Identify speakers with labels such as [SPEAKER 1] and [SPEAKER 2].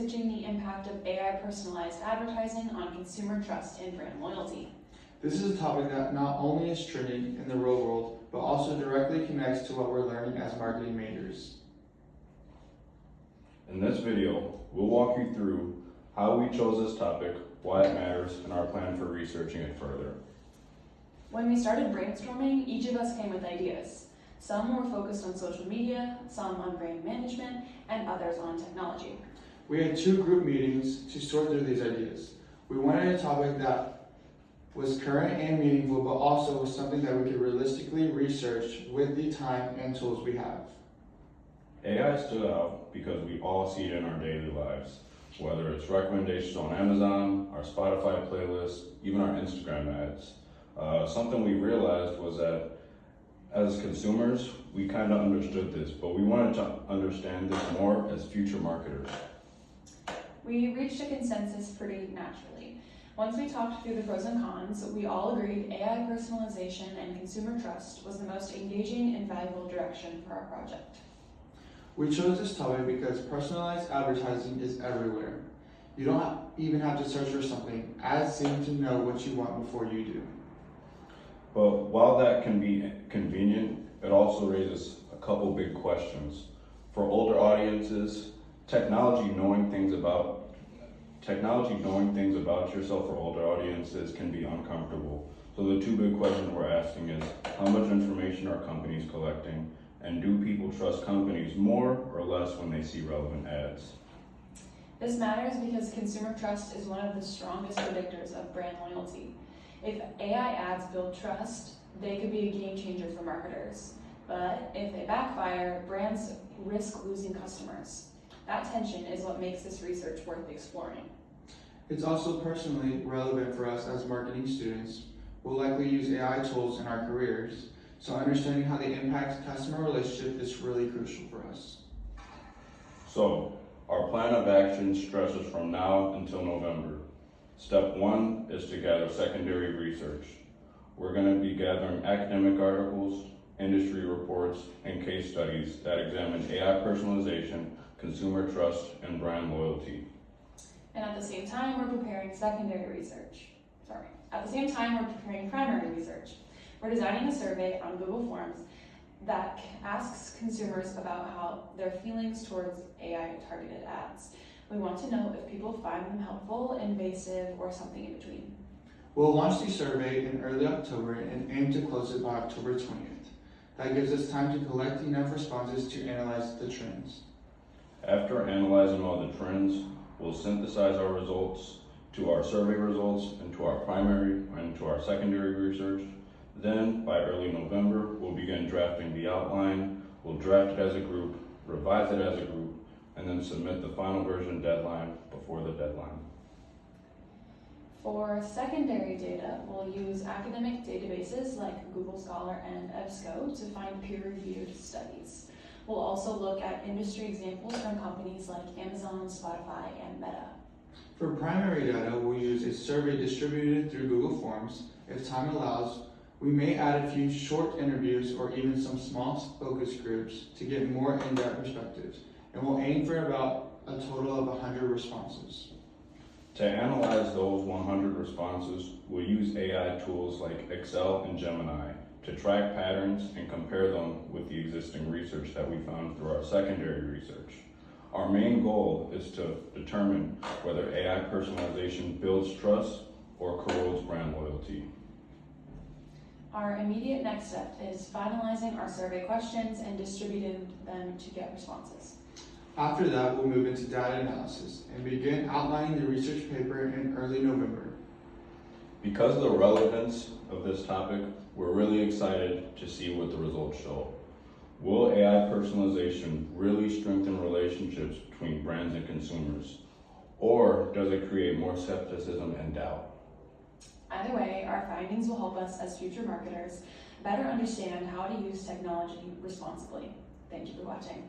[SPEAKER 1] researching the impact of AI personalized advertising on consumer trust and brand loyalty.
[SPEAKER 2] This is a topic that not only is trending in the real world, but also directly connects to what we're learning as marketing majors.
[SPEAKER 3] In this video, we'll walk you through how we chose this topic, why it matters, and our plan for researching it further.
[SPEAKER 1] When we started brainstorming, each of us came with ideas. Some were focused on social media, some on brand management, and others on technology.
[SPEAKER 2] We had 2 group meetings to sort through these ideas. We wanted a topic that was current and meaningful, but also was something that we could realistically research with the time and tools we have.
[SPEAKER 3] AI stood out because we all see it in our daily lives, whether it's recommendations on Amazon, our Spotify playlist, even our Instagram ads. Something we realized was that as consumers, we kind of understood this, but we wanted to understand this more as future marketers.
[SPEAKER 1] We reached a consensus pretty naturally. Once we talked through the pros and cons, we all agreed AI personalization and consumer trust was the most engaging and valuable direction for our project.
[SPEAKER 2] We chose this topic because personalized advertising is everywhere. You don't even have to search for something. Ads seem to know what you want before you do.
[SPEAKER 3] But while that can be convenient, it also raises a couple big questions. For older audiences, technology knowing things about yourself for older audiences can be uncomfortable. So the 2 big questions we're asking is, how much information are companies collecting? And do people trust companies more or less when they see relevant ads?
[SPEAKER 1] This matters because consumer trust is one of the strongest predictors of brand loyalty. If AI ads build trust, they could be a game changer for marketers. But if they backfire, brands risk losing customers. That tension is what makes this research worth exploring.
[SPEAKER 2] It's also personally relevant for us as marketing students. We'll likely use AI tools in our careers, so understanding how they impact customer relationship is really crucial for us.
[SPEAKER 3] So, our plan of action stretches from now until November. Step 1 is to gather secondary research. We're going to be gathering academic articles, industry reports, and case studies that examine AI personalization, consumer trust, and brand loyalty.
[SPEAKER 1] And at the same time, we're preparing primary research. We're designing a survey on Google Forms that asks consumers about how their feelings towards AI targeted ads. We want to know if people find them helpful, invasive, or something in between.
[SPEAKER 2] We'll launch the survey in early October and aim to close it by October 20th. That gives us time to collect enough responses to analyze the trends. After
[SPEAKER 3] Analyzing all the trends, we'll synthesize our results to our survey results and to our primary and to our secondary research. Then, by early November, we'll begin drafting the outline. We'll draft it as a group, revise it as a group, and then submit the final version deadline before the deadline.
[SPEAKER 1] For secondary data, we'll use academic databases like Google Scholar and EBSCO to find peer-reviewed studies. We'll also look at industry examples from companies like Amazon, Spotify, and Meta.
[SPEAKER 2] For primary data, we'll use a survey distributed through Google Forms. If time allows, we may add a few short interviews or even some small focus groups to get more in-depth perspectives, and we'll aim for about a total of 100 responses.
[SPEAKER 3] To analyze those 100 responses, we'll use AI tools like Excel and Gemini to track patterns and compare them with the existing research that we found through our secondary research. Our main goal is to determine whether AI personalization builds trust or corrodes brand loyalty.
[SPEAKER 1] Our immediate next step is finalizing our survey questions and distributing them to get responses.
[SPEAKER 2] After that, we'll move into data analysis and begin outlining the research paper in early November.
[SPEAKER 3] Because of the relevance of this topic, we're really excited to see what the results show. Will AI personalization really strengthen relationships between brands and consumers? Or does it create more skepticism and doubt?
[SPEAKER 1] Either way, our findings will help us as future marketers better understand how to use technology responsibly. Thank you for watching.